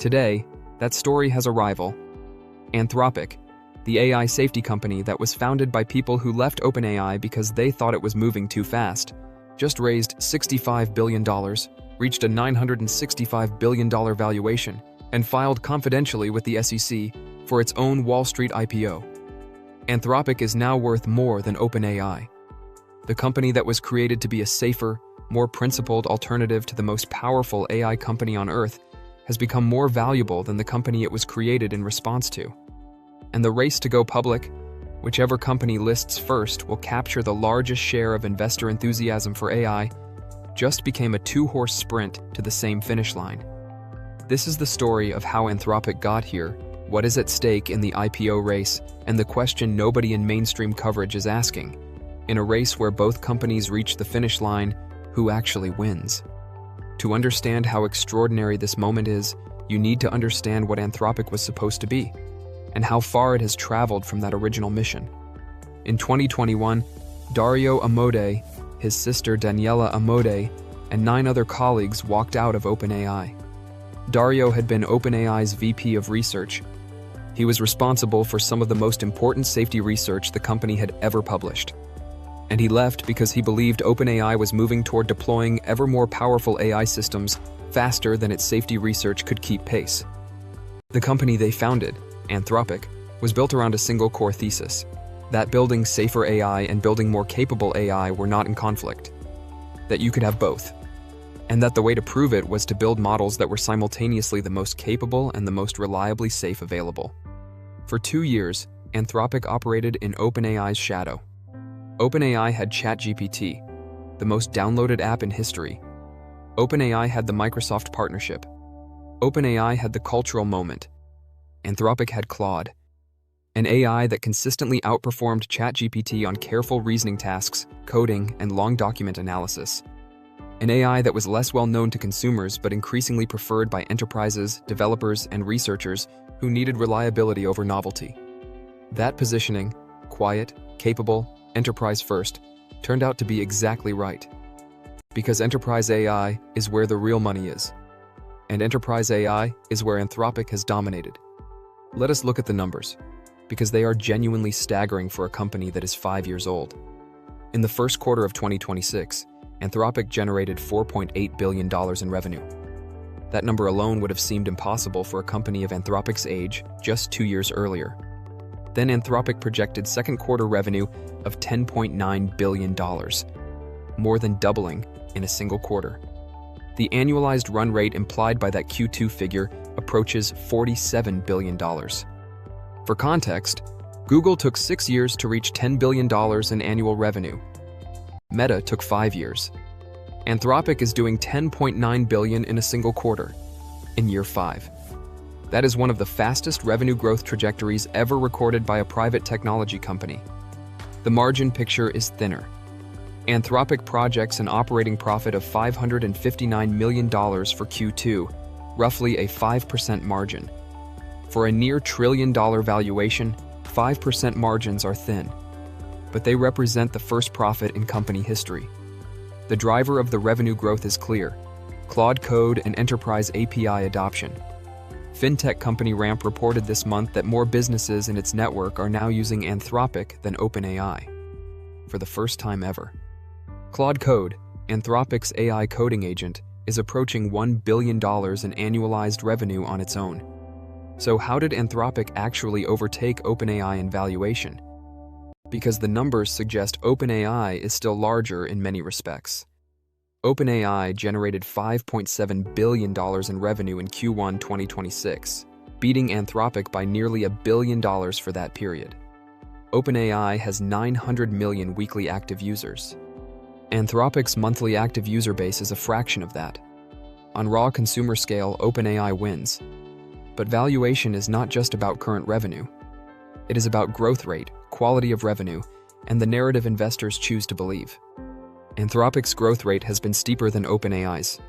Today, that story has a rival. Anthropic, the AI safety company that was founded by people who left OpenAI because they thought it was moving too fast, just raised $65 billion, reached a $965 billion valuation, and filed confidentially with the SEC for its own Wall Street IPO. Anthropic is now worth more than OpenAI. The company that was created to be a safer, more principled alternative to the most powerful AI company on Earth has become more valuable than the company it was created in response to. And the race to go public, whichever company lists first will capture the largest share of investor enthusiasm for AI, just became a two-horse sprint to the same finish line. This is the story of how Anthropic got here, what is at stake in the IPO race, and the question nobody in mainstream coverage is asking. In a race where both companies reach the finish line, who actually wins? To understand how extraordinary this moment is, you need to understand what Anthropic was supposed to be, and how far it has traveled from that original mission. In 2021, Dario Amodei, his sister Daniela Amodei, and 9 other colleagues walked out of OpenAI. Dario had been OpenAI's VP of Research. He was responsible for some of the most important safety research the company had ever published. And he left because he believed OpenAI was moving toward deploying ever more powerful AI systems faster than its safety research could keep pace. The company they founded, Anthropic, was built around a single core thesis: that building safer AI and building more capable AI were not in conflict, that you could have both, and that the way to prove it was to build models that were simultaneously the most capable and the most reliably safe available. For 2 years, Anthropic operated in OpenAI's shadow. OpenAI had ChatGPT, the most downloaded app in history. OpenAI had the Microsoft partnership. OpenAI had the cultural moment. Anthropic had Claude, an AI that consistently outperformed ChatGPT on careful reasoning tasks, coding, and long document analysis. An AI that was less well known to consumers but increasingly preferred by enterprises, developers, and researchers who needed reliability over novelty. That positioning, quiet, capable, enterprise first, turned out to be exactly right. Because enterprise AI is where the real money is. And enterprise AI is where Anthropic has dominated. Let us look at the numbers, because they are genuinely staggering for a company that is 5 years old. In the first quarter of 2026, Anthropic generated $4.8 billion in revenue. That number alone would have seemed impossible for a company of Anthropic's age just 2 years earlier. Then Anthropic projected second quarter revenue of $10.9 billion, more than doubling in a single quarter. The annualized run rate implied by that Q2 figure approaches $47 billion. For context, Google took 6 years to reach $10 billion in annual revenue. Meta took 5 years. Anthropic is doing $10.9 billion in a single quarter, in year 5. That is one of the fastest revenue growth trajectories ever recorded by a private technology company. The margin picture is thinner. Anthropic projects an operating profit of $559 million for Q2, roughly a 5% margin. For a near trillion-dollar valuation, 5% margins are thin, but they represent the first profit in company history. The driver of the revenue growth is clear: Claude Code and enterprise API adoption. Fintech company Ramp reported this month that more businesses in its network are now using Anthropic than OpenAI, for the first time ever. Claude Code, Anthropic's AI coding agent, is approaching $1 billion in annualized revenue on its own. So how did Anthropic actually overtake OpenAI in valuation? Because the numbers suggest OpenAI is still larger in many respects. OpenAI generated $5.7 billion in revenue in Q1 2026, beating Anthropic by nearly $1 billion for that period. OpenAI has 900 million weekly active users. Anthropic's monthly active user base is a fraction of that. On raw consumer scale, OpenAI wins. But valuation is not just about current revenue. It is about growth rate, quality of revenue, and the narrative investors choose to believe. Anthropic's growth rate has been steeper than OpenAI's.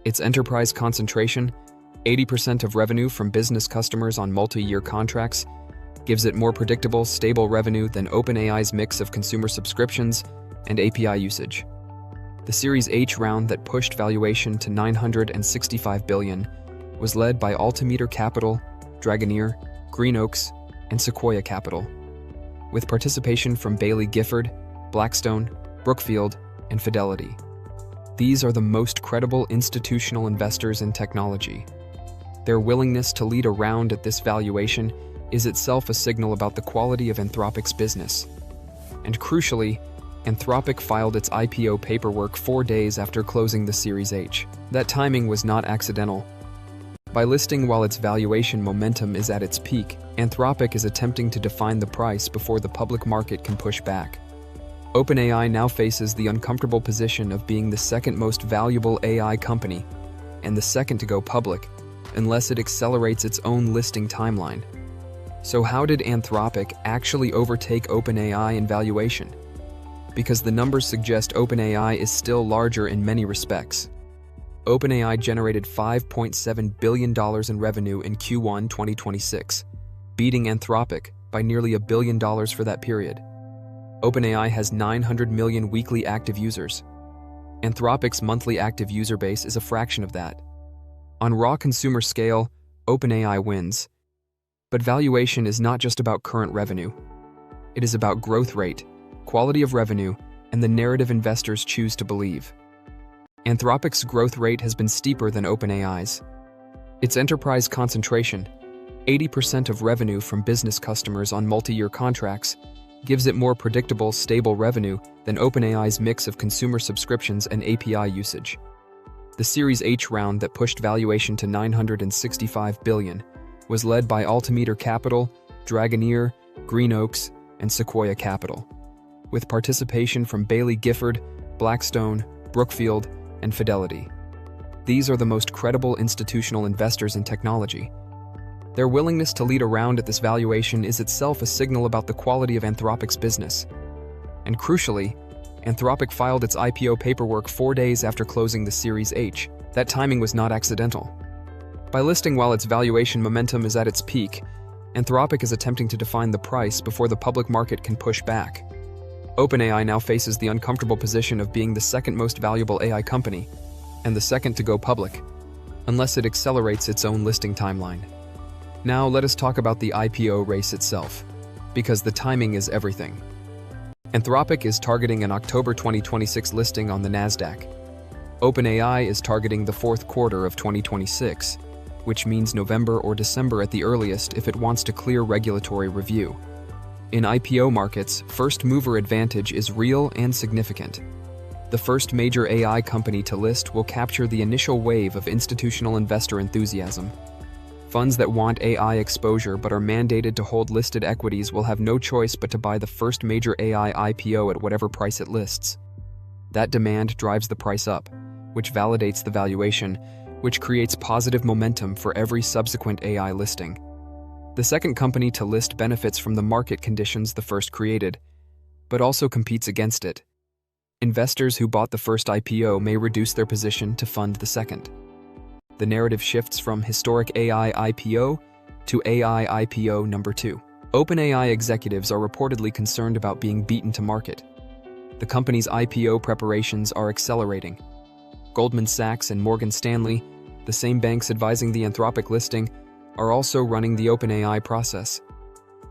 Its enterprise concentration, 80% of revenue from business customers on multi-year contracts, gives it more predictable, stable revenue than OpenAI's mix of consumer subscriptions and API usage. The Series H round that pushed valuation to $965 billion was led by Altimeter Capital, Dragoneer, Green Oaks, and Sequoia Capital, with participation from Bailey Gifford, Blackstone, Brookfield, and Fidelity. These are the most credible institutional investors in technology. Their willingness to lead a round at this valuation is itself a signal about the quality of Anthropic's business. And crucially, Anthropic filed its IPO paperwork 4 days after closing the Series H. That timing was not accidental. By listing while its valuation momentum is at its peak, Anthropic is attempting to define the price before the public market can push back. OpenAI now faces the uncomfortable position of being the second most valuable AI company and the second to go public, unless it accelerates its own listing timeline. So how did Anthropic actually overtake OpenAI in valuation? Because the numbers suggest OpenAI is still larger in many respects. OpenAI generated $5.7 billion in revenue in Q1 2026, beating Anthropic by nearly $1 billion for that period. OpenAI has 900 million weekly active users. Anthropic's monthly active user base is a fraction of that. On raw consumer scale, OpenAI wins. But valuation is not just about current revenue. It is about growth rate, quality of revenue, and the narrative investors choose to believe. Anthropic's growth rate has been steeper than OpenAI's. Its enterprise concentration, 80% of revenue from business customers on multi-year contracts, gives it more predictable, stable revenue than OpenAI's mix of consumer subscriptions and API usage. The Series H round that pushed valuation to $965 billion was led by Altimeter Capital, Dragoneer, Green Oaks, and Sequoia Capital, with participation from Bailey Gifford, Blackstone, Brookfield, and Fidelity. These are the most credible institutional investors in technology. Their willingness to lead a round at this valuation is itself a signal about the quality of Anthropic's business. And crucially, Anthropic filed its IPO paperwork 4 days after closing the Series H. That timing was not accidental. By listing while its valuation momentum is at its peak, Anthropic is attempting to define the price before the public market can push back. OpenAI now faces the uncomfortable position of being the second most valuable AI company and the second to go public, unless it accelerates its own listing timeline. Now let us talk about the IPO race itself, because the timing is everything. Anthropic is targeting an October 2026 listing on the Nasdaq. OpenAI is targeting the fourth quarter of 2026, which means November or December at the earliest if it wants to clear regulatory review. In IPO markets, first-mover advantage is real and significant. The first major AI company to list will capture the initial wave of institutional investor enthusiasm. Funds that want AI exposure but are mandated to hold listed equities will have no choice but to buy the first major AI IPO at whatever price it lists. That demand drives the price up, which validates the valuation, which creates positive momentum for every subsequent AI listing. The second company to list benefits from the market conditions the first created, but also competes against it. Investors who bought the first IPO may reduce their position to fund the second. The narrative shifts from historic AI IPO to AI IPO number 2. OpenAI executives are reportedly concerned about being beaten to market. The company's IPO preparations are accelerating. Goldman Sachs and Morgan Stanley, the same banks advising the Anthropic listing, are also running the OpenAI process.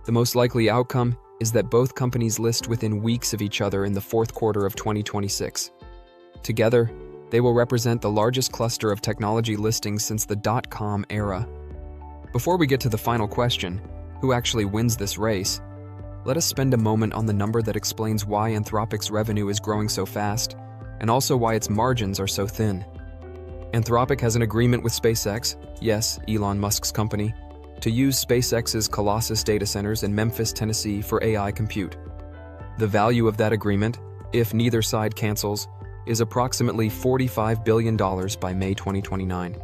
The most likely outcome is that both companies list within weeks of each other in the fourth quarter of 2026. Together, they will represent the largest cluster of technology listings since the dot-com era. Before we get to the final question, who actually wins this race, let us spend a moment on the number that explains why Anthropic's revenue is growing so fast, and also why its margins are so thin. Anthropic has an agreement with SpaceX, yes, Elon Musk's company, to use SpaceX's Colossus data centers in Memphis, Tennessee for AI compute. The value of that agreement, if neither side cancels, is approximately $45 billion by May 2029.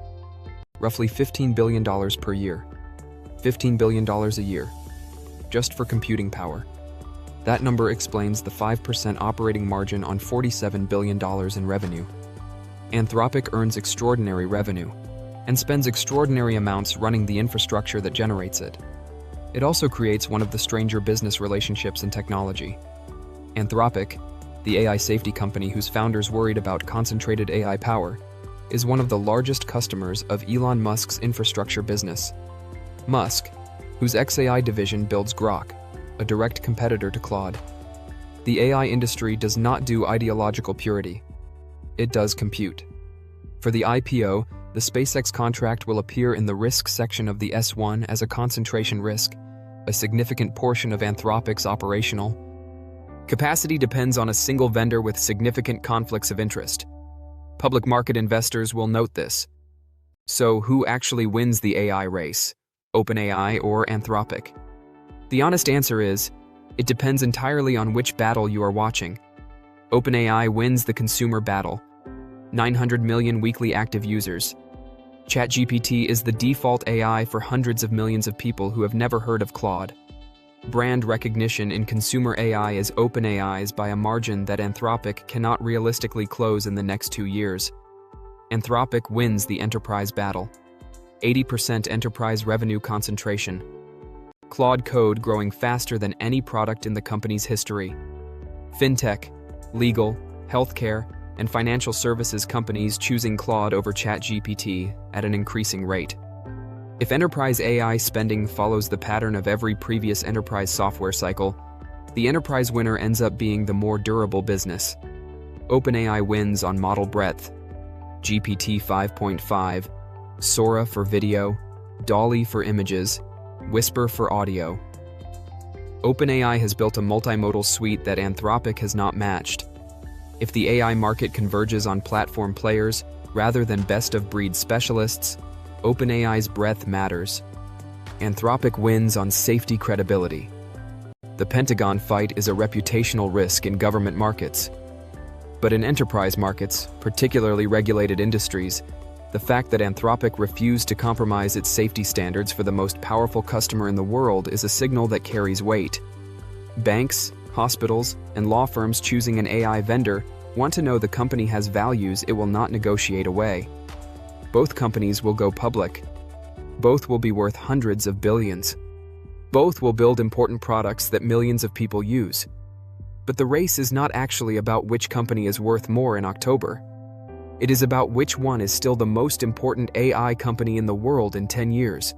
Roughly $15 billion per year. $15 billion a year. Just for computing power. That number explains the 5% operating margin on $47 billion in revenue. Anthropic earns extraordinary revenue and spends extraordinary amounts running the infrastructure that generates it. It also creates one of the stranger business relationships in technology. Anthropic, the AI safety company whose founders worried about concentrated AI power, is one of the largest customers of Elon Musk's infrastructure business. Musk, whose XAI division builds Grok, a direct competitor to Claude. The AI industry does not do ideological purity. It does compute. For the IPO, the SpaceX contract will appear in the risk section of the S1 as a concentration risk. A significant portion of Anthropic's operational capacity depends on a single vendor with significant conflicts of interest. Public market investors will note this. So who actually wins the AI race? OpenAI or Anthropic? The honest answer is, it depends entirely on which battle you are watching. OpenAI wins the consumer battle. 900 million weekly active users. ChatGPT is the default AI for hundreds of millions of people who have never heard of Claude. Brand recognition in consumer AI is OpenAI's by a margin that Anthropic cannot realistically close in the next 2 years. Anthropic wins the enterprise battle. 80% enterprise revenue concentration. Claude Code growing faster than any product in the company's history. Fintech, legal, healthcare, and financial services companies choosing Claude over ChatGPT at an increasing rate. If enterprise AI spending follows the pattern of every previous enterprise software cycle, the enterprise winner ends up being the more durable business. OpenAI wins on model breadth. GPT 5.5, Sora for video, DALL-E for images, Whisper for audio. OpenAI has built a multimodal suite that Anthropic has not matched. If the AI market converges on platform players rather than best-of-breed specialists, OpenAI's breadth matters. Anthropic wins on safety credibility. The Pentagon fight is a reputational risk in government markets. But in enterprise markets, particularly regulated industries, the fact that Anthropic refused to compromise its safety standards for the most powerful customer in the world is a signal that carries weight. Banks, hospitals, and law firms choosing an AI vendor want to know the company has values it will not negotiate away. Both companies will go public. Both will be worth hundreds of billions. Both will build important products that millions of people use. But the race is not actually about which company is worth more in October. It is about which one is still the most important AI company in the world in 10 years.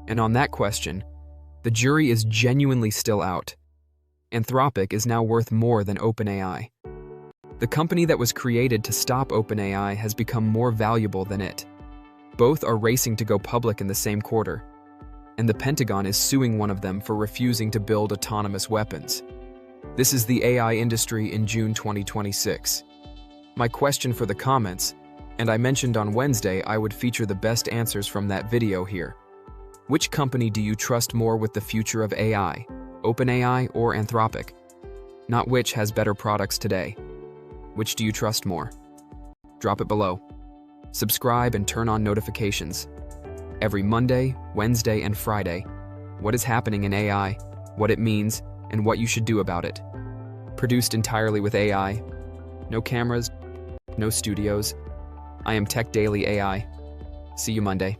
And on that question, the jury is genuinely still out. Anthropic is now worth more than OpenAI. The company that was created to stop OpenAI has become more valuable than it. Both are racing to go public in the same quarter, and the Pentagon is suing one of them for refusing to build autonomous weapons. This is the AI industry in June 2026. My question for the comments, and I mentioned on Wednesday I would feature the best answers from that video here. Which company do you trust more with the future of AI, OpenAI or Anthropic? Not which has better products today. Which do you trust more? Drop it below. Subscribe and turn on notifications. Every Monday, Wednesday, and Friday, what is happening in AI, what it means, and what you should do about it. Produced entirely with AI. No cameras, no studios. I am Tech Daily AI. See you Monday.